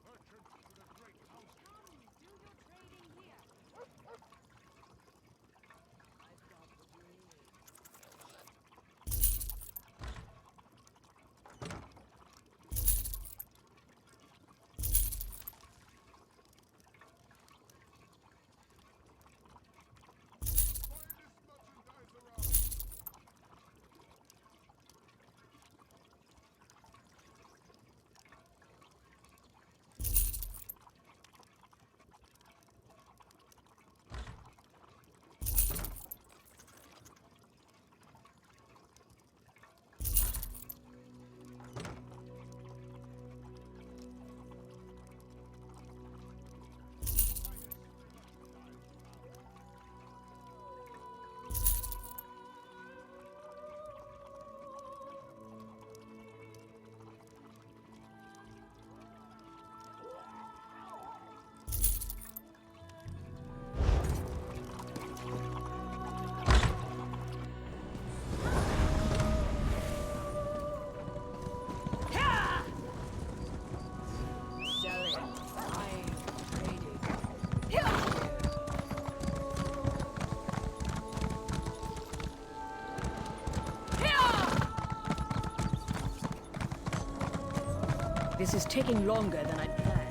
Merchants to the great This is taking longer than I planned.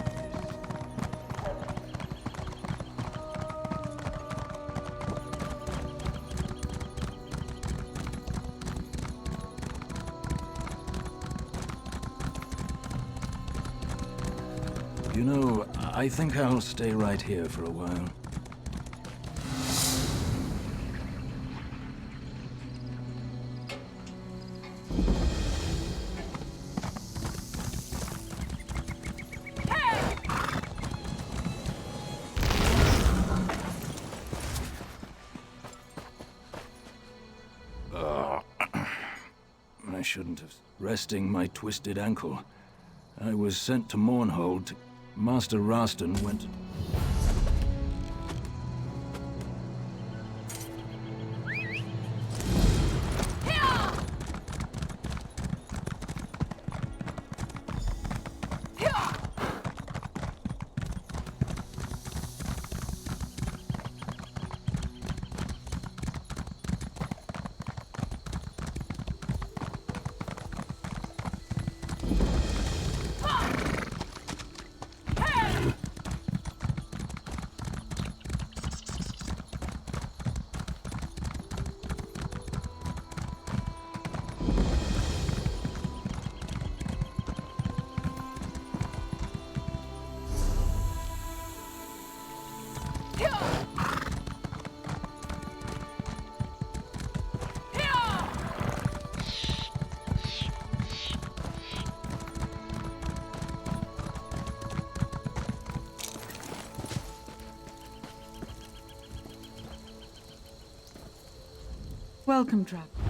You know, I think I'll stay right here for a while. I shouldn't have. Resting my twisted ankle. I was sent to Mournhold. Master Raston went... Welcome, Trap.